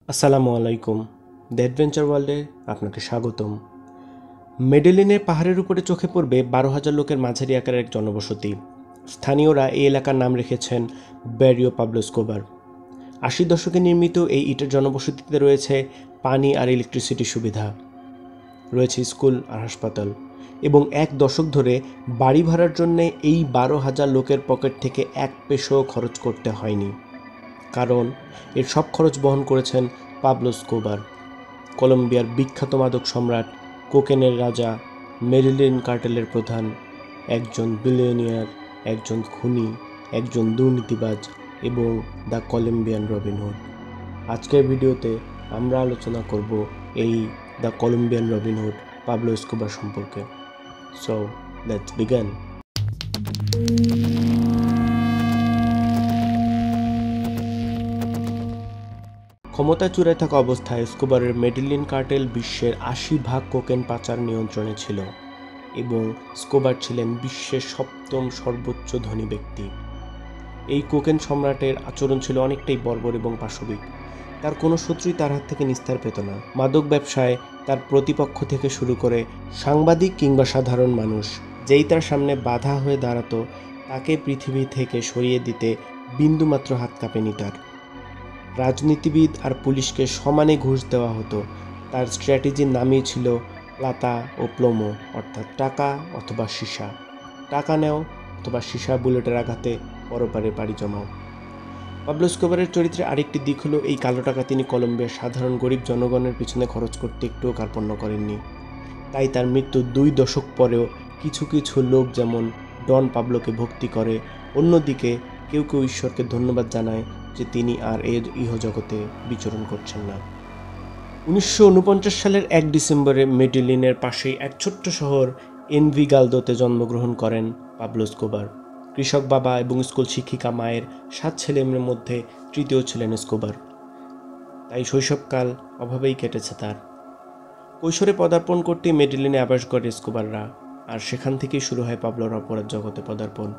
আসসালামু আলাইকুম। The adventure ওয়ার্ল্ডে আপনাকে স্বাগতম। মেডেলিনের পাহাড়ের উপরে চোখে পড়বে 12,000 লোকের মাঝারি আকারের এক জনবসতি। স্থানীয়রা এই এলাকার নাম রেখেছেন ব্যারিও পাবলো এসকোবার। 80 দশকে নির্মিত এই ইটের জনবসতিতে রয়েছে পানি আর ইলেকট্রিসিটির সুবিধা, রয়েছে স্কুল আর হাসপাতাল, এবং এক দশক ধরে বাড়ি ভাড়ার জন্য এই 12,000 লোকের পকেট থেকে এক পেসো খরচ করতে হয়নি, কারণ এর সব খরচ বহন করেছেন পাবলো এসকোবার, কলম্বিয়ার বিখ্যাত মাদক সম্রাট, কোকেনের রাজা, মেডিলিন কার্টেলের প্রধান, একজন বিলিয়নিয়ার, একজন খুনি, একজন দুর্নীতিবাজ এবং দ্য কলম্বিয়ান রবিনহুড। আজকের ভিডিওতে আমরা আলোচনা করব এই the Colombian Robin Hood Pablo Escobar সম্পর্কে। So let's begin. ক্ষমতা চূড়ায় থাকা অবস্থায় এসকোবারের মেডিলিন কার্টেল বিশ্বের 80% কোকেন পাচার নিয়ন্ত্রণে ছিল এবং এসকোবার ছিলেন বিশ্বের সপ্তম সর্বোচ্চ ধনী ব্যক্তি। এই কোকেন সম্রাটের আচরণ ছিল অনেকটাই বর্বর এবং পাশবিক। তার কোনো শত্রুই তার হাত থেকে নিস্তার পেত না। মাদক ব্যবসায় তার প্রতিপক্ষ থেকে শুরু করে সাংবাদিক কিংবা সাধারণ মানুষ, যেই তার সামনে বাধা হয়ে দাঁড়াতো তাকে পৃথিবী থেকে সরিয়ে দিতে বিন্দুমাত্র হাত কাঁপেনি তার। রাজনীতিবিদ আর পুলিশকে সমানে ঘুষ দেওয়া হতো। তার স্ট্র্যাটেজির নামই ছিল প্লাতা ও প্লোমো, অর্থাৎ টাকা অথবা সীসা। টাকা নেও অথবা সীসা বুলেটের আঘাতে পরপারে পাড়ি জমাও। পাবলো এসকোবারের চরিত্রের আরেকটি দিক হলো এই কালো টাকা তিনি কলম্বিয়ার সাধারণ গরিব জনগণের পিছনে খরচ করতে একটুও কার্পণ্য করেননি। তাই তার মৃত্যু 2 দশক পরেও কিছু কিছু লোক যেমন ডন পাবলোকে ভক্তি করে, অন্যদিকে কেউ কেউ ঈশ্বরকে ধন্যবাদ জানায় যে তিনি আর এর ইহজগতে বিচরণ করছেন না। 1949 সালের 1 ডিসেম্বরে মেডিলিনের পাশেই এক ছোট্ট শহর এনভিগালদোতে জন্মগ্রহণ করেন পাবলো এসকোবার। কৃষক বাবা এবং স্কুল শিক্ষিকা মায়ের 7 ছেলেমেয়ের মধ্যে তৃতীয় ছিলেন এসকোবার। তাই শৈশবকাল অভাবেই কেটেছে তার। কৈশোরে পদার্পণ করতে মেডিলিনে আবাস গড়ে এসকোবাররা, আর সেখান থেকেই শুরু হয় পাবলোর অপরাধ জগতে পদার্পণ।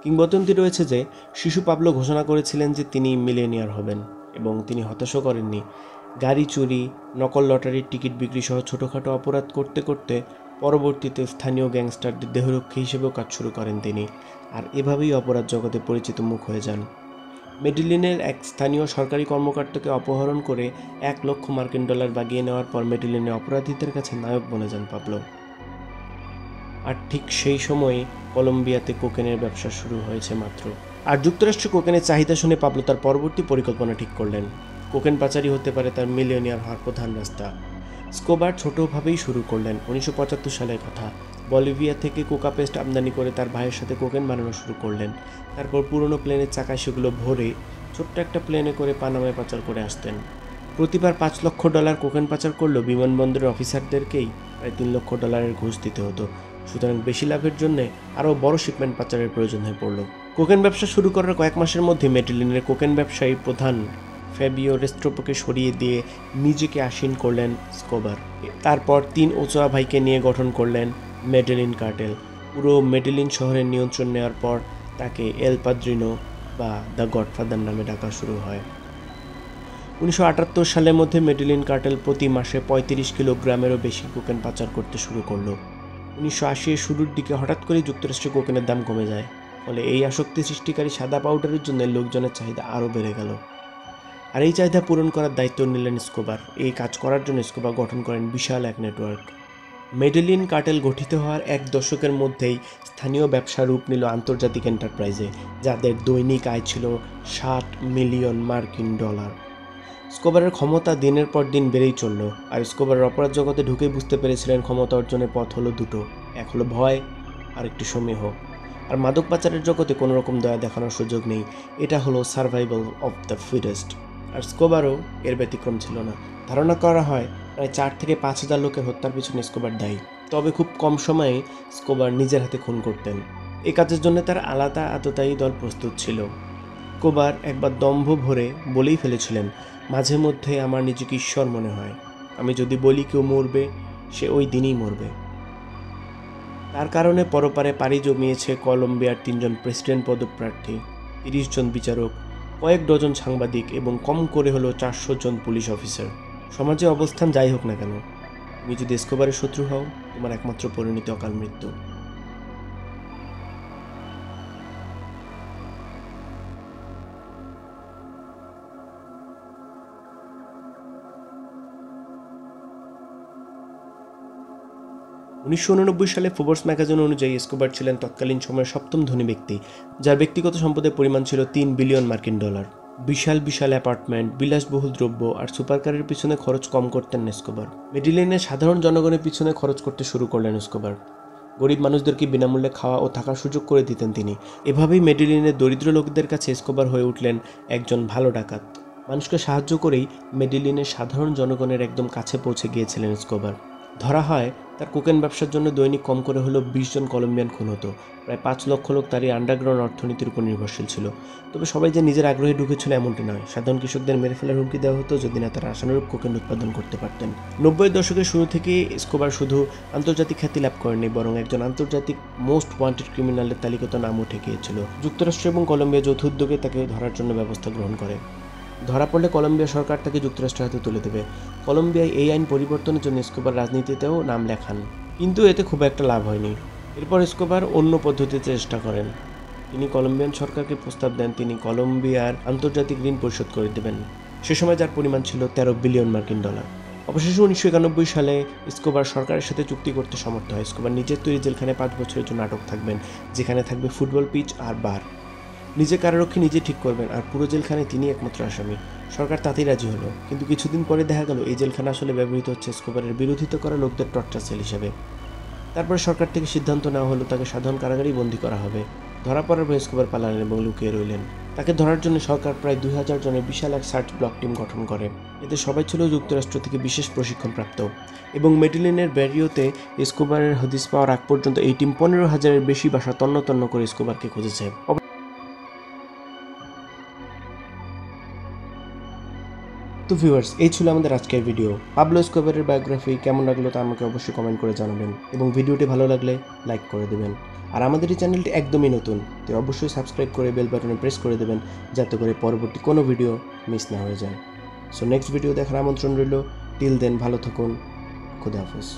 কিংবদন্তি রয়েছে যে শিশু পাবলো ঘোষণা করেছিলেন যে তিনি মিলেনিয়ার হবেন, এবং তিনি হতাশও করেননি। গাড়ি চুরি, নকল লটারির টিকিট বিক্রি সহ ছোটোখাটো অপরাধ করতে করতে পরবর্তীতে স্থানীয় গ্যাংস্টারদের দেহরক্ষী হিসেবেও কাজ শুরু করেন তিনি, আর এভাবেই অপরাধ জগতে পরিচিত মুখ হয়ে যান। মেডিলিনের এক স্থানীয় সরকারি কর্মকর্তাকে অপহরণ করে $1,00,000 বাগিয়ে নেওয়ার পর মেডিলিনের অপরাধীদের কাছে নায়ক বনে যান পাবলো। আর ঠিক সেই সময়ে কলম্বিয়াতে কোকেনের ব্যবসা শুরু হয়েছে মাত্র। আর যুক্তরাষ্ট্রে কোকেনের চাহিদা শুনে পাবলো তার পরবর্তী পরিকল্পনা ঠিক করলেন। কোকেন পাচারই হতে পারে তার মিলিয়নিয়ার হওয়ার প্রধান রাস্তা। এসকোবার ছোটোভাবেই শুরু করলেন। 1975 সালের কথা। বলিভিয়া থেকে কোকা পেস্ট আমদানি করে তার ভাইয়ের সাথে কোকেন বানানো শুরু করলেন। তারপর পুরনো প্লেনের চাকায় সেগুলো ভরে ছোট্ট একটা প্লেনে করে পানামায় পাচার করে আসতেন। প্রতিবার $5,00,000 কোকেন পাচার করলেও বিমানবন্দরের অফিসারদেরকেই প্রায় $3,00,000 ঘুষ দিতে হতো। সুতরাং বেশি লাভের জন্য আরও বড় শিপমেন্ট পাচারের প্রয়োজন হয়ে পড়ল। কোকেন ব্যবসা শুরু করার কয়েক মাসের মধ্যে মেডিলিনের কোকেন ব্যবসায়ী প্রধান ফ্যাবিও রেস্ট্রোপোকে সরিয়ে দিয়ে নিজেকে আসীন করলেন এসকোবার। তারপর 3 ওচোয়া ভাইকে নিয়ে গঠন করলেন মেডেলিন কার্টেল। পুরো মেডেলিন শহরের নিয়ন্ত্রণ নেওয়ার পর তাকে এল পাদ্রিনো বা দ্য গডফাদার নামে ডাকা শুরু হয়। 1978 সালের মধ্যে মেডেলিন কার্টেল প্রতি মাসে 35 কিলোগ্রামেরও বেশি কোকেন পাচার করতে শুরু করলো। 1980 এর শুরুর দিকে হঠাৎ করেই যুক্তরাষ্ট্রে কোকেনের দাম কমে যায়, ফলে এই আসক্তি সৃষ্টিকারী সাদা পাউডারের জন্য লোকজনের চাহিদা আরও বেড়ে গেল। আর এই চাহিদা পূরণ করার দায়িত্ব নিলেন এসকোবার। এই কাজ করার জন্য এসকোবার গঠন করেন বিশাল এক নেটওয়ার্ক। মেডেলিন কার্টেল গঠিত হওয়ার 1 দশকের মধ্যেই স্থানীয় ব্যবসা রূপ নিল আন্তর্জাতিক এন্টারপ্রাইজে, যাদের দৈনিক আয় ছিল $60 মিলিয়ন। এসকোবারের ক্ষমতা দিনের পর দিন বেড়েই চলল, আর এসকোবারের অপরাধ জগতে ঢুকে বুঝতে পেরেছিলেন ক্ষমতা অর্জনের পথ হলো দুটো, এক হলো ভয় আর একটি সমীহ। আর মাদক পাচারের জগতে কোনো রকম দয়া দেখানোর সুযোগ নেই, এটা হলো সার্ভাইভাল অফ দ্য ফিটেস্ট। আর এসকোবারও এর ব্যতিক্রম ছিল না। ধারণা করা হয় প্রায় 4 থেকে 5,000 লোকের হত্যার পিছনে এসকোবার দায়ী, তবে খুব কম সময়ে এসকোবার নিজের হাতে খুন করতেন। এই কাজের জন্য তার আলাদা আততায়ী দল প্রস্তুত ছিল। এসকোবার একবার দম্ভ ভরে বলেই ফেলেছিলেন, মাঝে মধ্যে আমার নিজেকে ঈশ্বর মনে হয়, আমি যদি বলি কেউ মরবে, সে ওই দিনই মরবে। তার কারণে পরপারে পাড়ি জমিয়েছে কলম্বিয়ার 3 জন প্রেসিডেন্ট পদপ্রার্থী, 30 জন বিচারক, কয়েক ডজন সাংবাদিক এবং কম করে হলো 400 জন পুলিশ অফিসার। সমাজে অবস্থান যাই হোক না কেন, তুমি যদি এসকোবারের শত্রু হও, তোমার একমাত্র পরিণতি অকাল মৃত্যু। 1989 সালে ফোর্বস ম্যাগাজিন অনুযায়ী এসকোবার ছিলেন তৎকালীন সময়ের সপ্তম ধনী ব্যক্তি, যার ব্যক্তিগত সম্পদের পরিমাণ ছিল $3 বিলিয়ন। বিশাল বিশাল অ্যাপার্টমেন্ট, বিলাসবহুল দ্রব্য আর সুপারকারের পিছনে খরচ কম করতেন এসকোবার। মেডিলিনের সাধারণ জনগণের পিছনে খরচ করতে শুরু করলেন এসকোবার। গরিব মানুষদেরকে বিনামূল্যে খাওয়া ও থাকার সুযোগ করে দিতেন তিনি। এভাবেই মেডিলিনের দরিদ্র লোকদের কাছে এসকোবার হয়ে উঠলেন একজন ভালো ডাকাত। মানুষকে সাহায্য করেই মেডিলিনের সাধারণ জনগণের একদম কাছে পৌঁছে গিয়েছিলেন এসকোবার। ধরা হয় তার কোকেন ব্যবসার জন্য দৈনিক কম করে হলো 20 জন কলম্বিয়ান খুন হতো। প্রায় 5 লক্ষ লোক তারই আন্ডারগ্রাউন্ড অর্থনীতির উপর নির্ভরশীল ছিল। তবে সবাই যে নিজের আগ্রহে ঢুকেছিল এমনটি নয়। সাধারণ কৃষকদের মেরে ফেলার হুমকি দেওয়া হতো যদি না তারা আশানুরূপ কোকেন উৎপাদন করতে পারতেন। 90-এর দশকের শুরু থেকে এসকোবার শুধু আন্তর্জাতিক খ্যাতি লাভ করেনি, বরং একজন আন্তর্জাতিক মোস্ট ওয়ান্টেড ক্রিমিনালের তালিকাতে নাম উঠে গিয়েছিল। যুক্তরাষ্ট্র এবং কলম্বিয়া যৌথ উদ্যোগে তাকে ধরার জন্য ব্যবস্থা গ্রহণ করে। ধরা পড়লে কলম্বিয়া সরকার তাকে যুক্তরাষ্ট্রের হাতে তুলে দেবে। কলম্বিয়ায় এই আইন পরিবর্তনের জন্য এসকোবার রাজনীতিতেও নাম লেখান, কিন্তু এতে খুব একটা লাভ হয়নি। এরপর এসকোবার অন্য পদ্ধতিতে চেষ্টা করেন। তিনি কলম্বিয়ান সরকারকে প্রস্তাব দেন তিনি কলম্বিয়ার আন্তর্জাতিক ঋণ পরিশোধ করে দেবেন, সে সময় যার পরিমাণ ছিল $13 বিলিয়ন। অবশেষে 1991 সালে এসকোবার সরকারের সাথে চুক্তি করতে সমর্থ হয়। এসকোবার নিজের তৈরি জেলখানায় 5 বছরের জন্য আটক থাকবেন, যেখানে থাকবে ফুটবল পিচ আর বার। নিজে কারারক্ষী নিজে ঠিক করবেন, আর পুরো জেলখানায় তিনি একমাত্র আসামি। সরকার তাতেই রাজি হলো, কিন্তু কিছুদিন পরে দেখা গেল এই জেলখানা আসলে ব্যবহৃত হচ্ছে এসকোবারের বিরোধিতা করা লোকদের টর্চার সেল হিসেবে। তারপরে সরকার থেকে সিদ্ধান্ত নেওয়া হলো তাকে সাধারণ কারাগারেই বন্দী করা হবে। ধরা পড়ার পর এসকোবার পালালেন এবং লুকিয়ে রইলেন। তাকে ধরার জন্য সরকার প্রায় 2000 জনের বিশাল এক সার্চ ব্লক টিম গঠন করে। এতে সবাই ছিল যুক্তরাষ্ট্র থেকে বিশেষ প্রশিক্ষণপ্রাপ্ত, এবং মেডিলিনের ব্যারিওতে এসকোবারের হদিস পাওয়ার আগ পর্যন্ত এই টিম 15,000-এর বেশি বাসা তন্ন তন্ন করে এসকোবারকে খুঁজেছে। তো ভিউয়ার্স, এই ছিল আমাদের আজকের ভিডিও। পাবলো এসকোবারের বায়োগ্রাফি কেমন লাগলো তা আমাকে অবশ্যই কমেন্ট করে জানাবেন, এবং ভিডিওটি ভালো লাগলে লাইক করে দেবেন। আর আমাদের এই চ্যানেলটি একদমই নতুন, তাই অবশ্যই সাবস্ক্রাইব করে বেল বাটনে প্রেস করে দেবেন, যাতে করে পরবর্তী কোনো ভিডিও মিস না হয়ে যায়। সো নেক্সট ভিডিও দেখার আমন্ত্রণ রইল। টিল দেন ভালো থাকুন। খুদা হাফেজ।